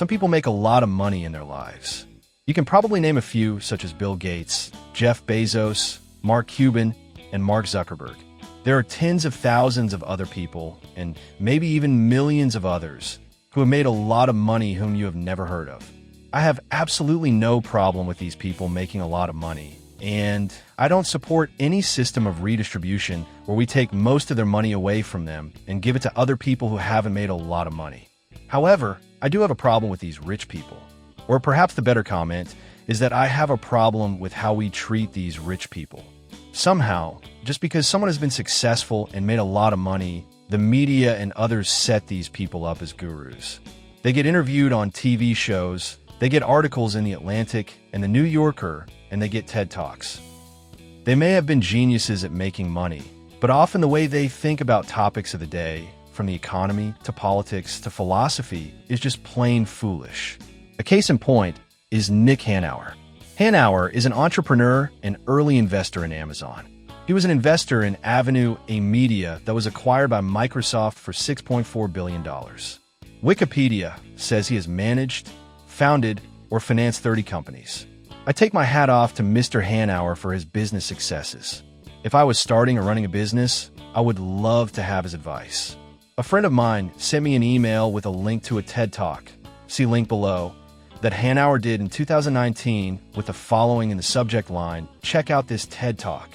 Some people make a lot of money in their lives. You can probably name a few, such as Bill Gates, Jeff Bezos, Mark Cuban, and Mark Zuckerberg. There are tens of thousands of other people, and maybe even millions of others, who have made a lot of money whom you have never heard of. I have absolutely no problem with these people making a lot of money, and I don't support any system of redistribution where we take most of their money away from them and give it to other people who haven't made a lot of money. However, I do have a problem with these rich people. Or perhaps the better comment is that I have a problem with how we treat these rich people. Somehow, just because someone has been successful and made a lot of money, the media and others set these people up as gurus. They get interviewed on TV shows, they get articles in The Atlantic and The New Yorker, and they get TED Talks. They may have been geniuses at making money, but often the way they think about topics of the day, from the economy to politics to philosophy, is just plain foolish. A case in point is Nick Hanauer. Hanauer is an entrepreneur and early investor in Amazon. He was an investor in Avenue, a media that was acquired by Microsoft for $6.4 billion. Wikipedia says he has managed, founded, or financed 30 companies. I take my hat off to Mr. Hanauer for his business successes. If I was starting or running a business, I would love to have his advice. A friend of mine sent me an email with a link to a TED Talk, see link below, that Hanauer did in 2019 with the following in the subject line, "Check out this TED Talk."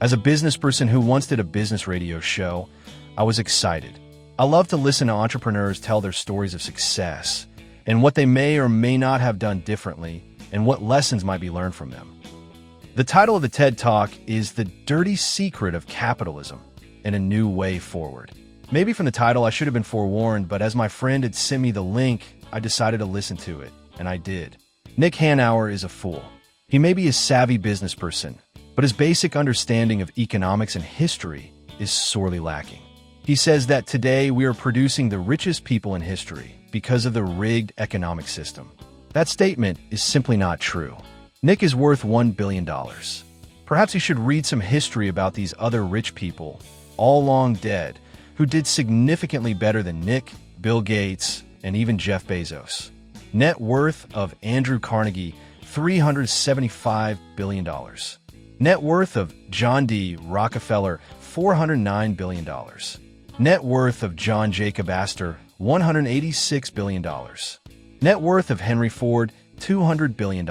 As a business person who once did a business radio show, I was excited. I love to listen to entrepreneurs tell their stories of success and what they may or may not have done differently and what lessons might be learned from them. The title of the TED Talk is "The Dirty Secret of Capitalism and a New Way Forward." Maybe from the title I should have been forewarned, but as my friend had sent me the link, I decided to listen to it, and I did. Nick Hanauer is a fool. He may be a savvy business person, but his basic understanding of economics and history is sorely lacking. He says that today we are producing the richest people in history because of the rigged economic system. That statement is simply not true. Nick is worth $1 billion. Perhaps he should read some history about these other rich people, all long dead, who did significantly better than Nick, Bill Gates, and even Jeff Bezos. Net worth of Andrew Carnegie, $375 billion. Net worth of John D. Rockefeller, $409 billion. Net worth of John Jacob Astor, $186 billion. Net worth of Henry Ford, $200 billion.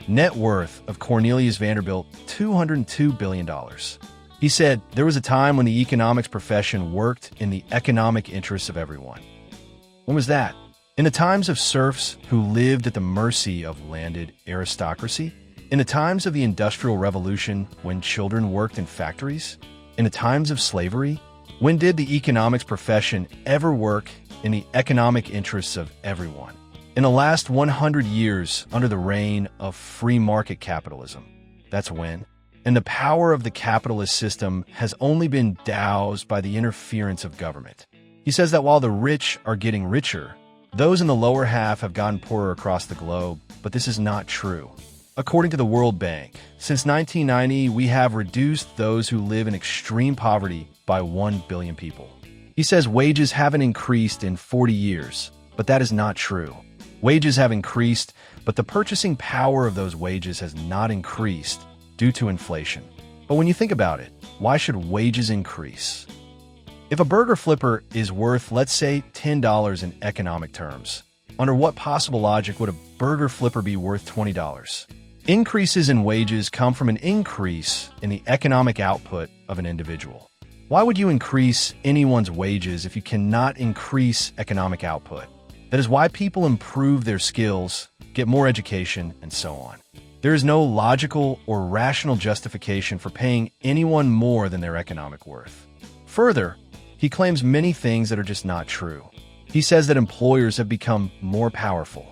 Net worth of Cornelius Vanderbilt, $202 billion. He said, there was a time when the economics profession worked in the economic interests of everyone. When was that? In the times of serfs who lived at the mercy of landed aristocracy? In the times of the Industrial Revolution when children worked in factories? In the times of slavery? When did the economics profession ever work in the economic interests of everyone? In the last 100 years under the reign of free market capitalism. That's when. And the power of the capitalist system has only been doused by the interference of government. He says that while the rich are getting richer, those in the lower half have gotten poorer across the globe, but this is not true. According to the World Bank, since 1990, we have reduced those who live in extreme poverty by 1 billion people. He says wages haven't increased in 40 years, but that is not true. Wages have increased, but the purchasing power of those wages has not increased due to inflation. But when you think about it, why should wages increase? If a burger flipper is worth, let's say, $10 in economic terms, under what possible logic would a burger flipper be worth $20? Increases in wages come from an increase in the economic output of an individual. Why would you increase anyone's wages if you cannot increase economic output? That is why people improve their skills, get more education, and so on. There is no logical or rational justification for paying anyone more than their economic worth. Further, he claims many things that are just not true. He says that employers have become more powerful.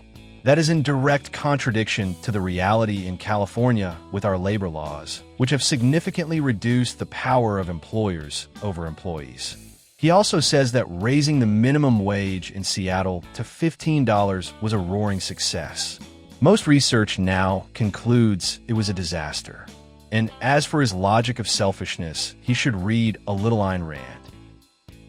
That is in direct contradiction to the reality in California with our labor laws, which have significantly reduced the power of employers over employees. He also says that raising the minimum wage in Seattle to $15 was a roaring success. Most research now concludes it was a disaster. And as for his logic of selfishness, he should read A Little Ayn Rand.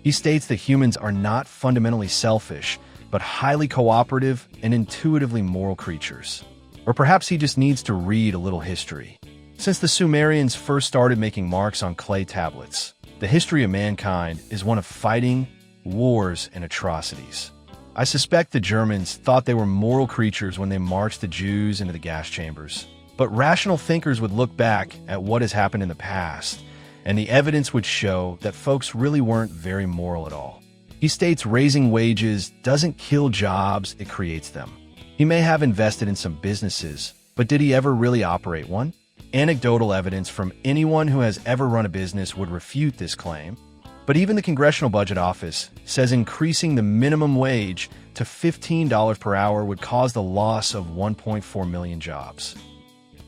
He states that humans are not fundamentally selfish, but highly cooperative and intuitively moral creatures. Or perhaps he just needs to read a little history. Since the Sumerians first started making marks on clay tablets, the history of mankind is one of fighting, wars, and atrocities. I suspect the Germans thought they were moral creatures when they marched the Jews into the gas chambers. But rational thinkers would look back at what has happened in the past, and the evidence would show that folks really weren't very moral at all. He states raising wages doesn't kill jobs, it creates them. He may have invested in some businesses, but did he ever really operate one? Anecdotal evidence from anyone who has ever run a business would refute this claim. But even the Congressional Budget Office says increasing the minimum wage to $15 per hour would cause the loss of 1.4 million jobs.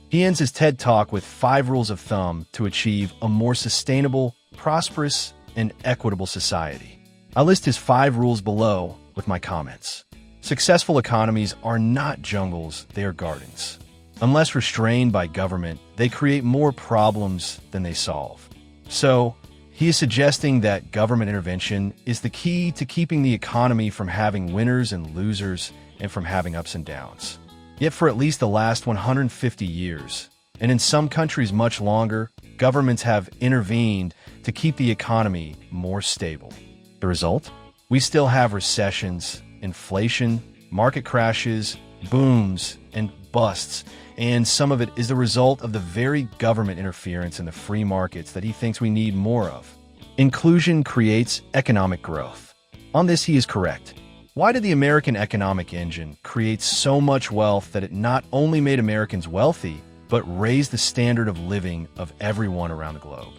He ends his TED Talk with 5 rules of thumb to achieve a more sustainable, prosperous, and equitable society. I list his 5 rules below with my comments. Successful economies are not jungles, they are gardens. Unless restrained by government, they create more problems than they solve. So, he is suggesting that government intervention is the key to keeping the economy from having winners and losers and from having ups and downs. Yet for at least the last 150 years, and in some countries much longer, governments have intervened to keep the economy more stable. The result? We still have recessions, inflation, market crashes, booms, and busts, and some of it is the result of the very government interference in the free markets that he thinks we need more of. Inclusion creates economic growth. On this, he is correct. Why did the American economic engine create so much wealth that it not only made Americans wealthy, but raised the standard of living of everyone around the globe?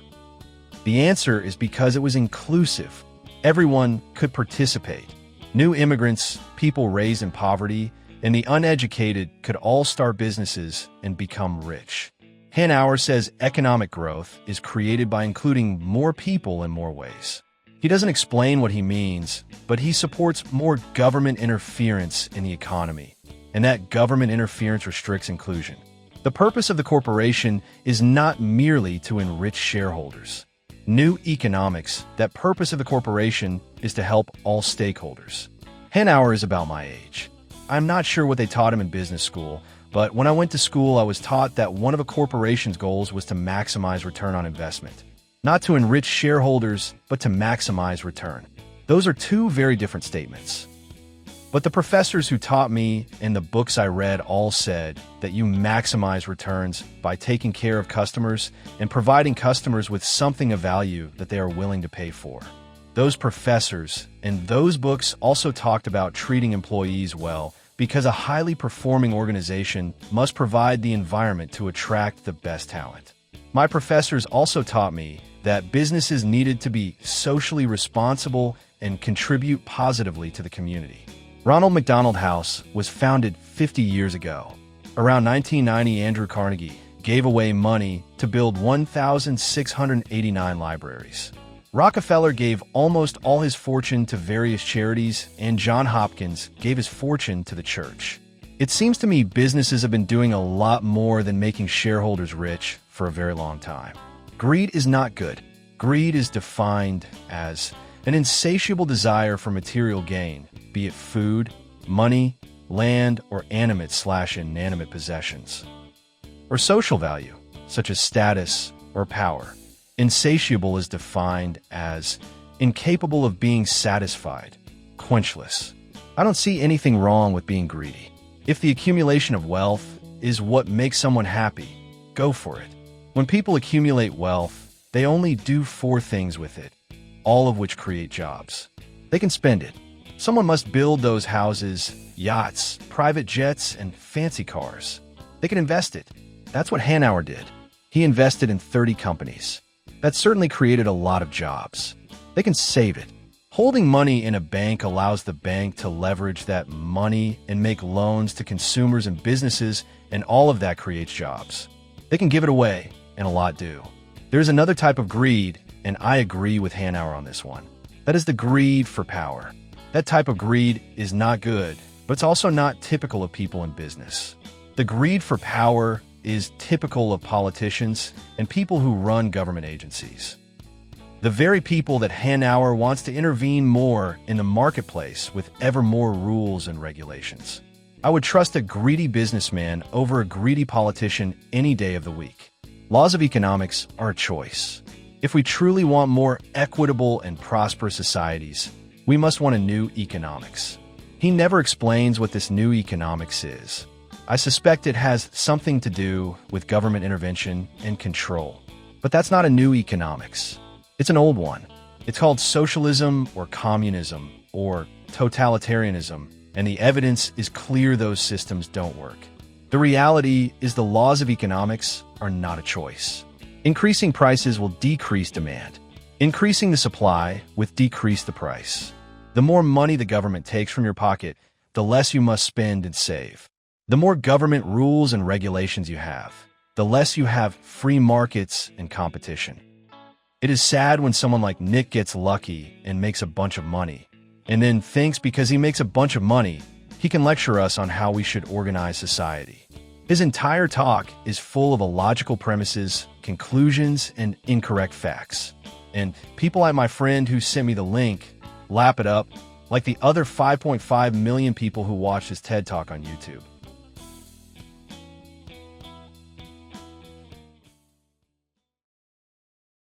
The answer is because it was inclusive. Everyone could participate. New immigrants, people raised in poverty, and the uneducated could all start businesses and become rich. Hanauer says economic growth is created by including more people in more ways. He doesn't explain what he means, but he supports more government interference in the economy, and that government interference restricts inclusion. The purpose of the corporation is not merely to enrich shareholders. New economics, that purpose of the corporation is to help all stakeholders. Hanauer is about my age. I'm not sure what they taught him in business school, but when I went to school, I was taught that one of a corporation's goals was to maximize return on investment. Not to enrich shareholders, but to maximize return. Those are 2 very different statements. But the professors who taught me and the books I read all said that you maximize returns by taking care of customers and providing customers with something of value that they are willing to pay for. Those professors and those books also talked about treating employees well, because a highly performing organization must provide the environment to attract the best talent. My professors also taught me that businesses needed to be socially responsible and contribute positively to the community. Ronald McDonald House was founded 50 years ago. Around 1990, Andrew Carnegie gave away money to build 1,689 libraries. Rockefeller gave almost all his fortune to various charities, and John Hopkins gave his fortune to the church. It seems to me businesses have been doing a lot more than making shareholders rich for a very long time. Greed is not good. Greed is defined as an insatiable desire for material gain, be it food, money, land, or animate/inanimate possessions. Or social value, such as status or power. Insatiable is defined as incapable of being satisfied, quenchless. I don't see anything wrong with being greedy. If the accumulation of wealth is what makes someone happy, go for it. When people accumulate wealth, they only do 4 things with it, all of which create jobs. They can spend it. Someone must build those houses, yachts, private jets, and fancy cars. They can invest it. That's what Hanauer did. He invested in 30 companies. That certainly created a lot of jobs. They can save it. Holding money in a bank allows the bank to leverage that money and make loans to consumers and businesses, and all of that creates jobs. They can give it away, and a lot do. There's another type of greed, and I agree with Hanauer on this one. That is the greed for power. That type of greed is not good, but it's also not typical of people in business. The greed for power is typical of politicians and people who run government agencies. The very people that Hanauer wants to intervene more in the marketplace with ever more rules and regulations. I would trust a greedy businessman over a greedy politician any day of the week. Laws of economics are a choice. If we truly want more equitable and prosperous societies, we must want a new economics. He never explains what this new economics is. I suspect it has something to do with government intervention and control. But that's not a new economics. It's an old one. It's called socialism or communism or totalitarianism, and the evidence is clear those systems don't work. The reality is the laws of economics are not a choice. Increasing prices will decrease demand. Increasing the supply will decrease the price. The more money the government takes from your pocket, the less you must spend and save. The more government rules and regulations you have, the less you have free markets and competition. It is sad when someone like Nick gets lucky and makes a bunch of money, and then thinks because he makes a bunch of money, he can lecture us on how we should organize society. His entire talk is full of illogical premises, conclusions, and incorrect facts. And people like my friend who sent me the link lap it up like the other 5.5 million people who watched his TED Talk on YouTube.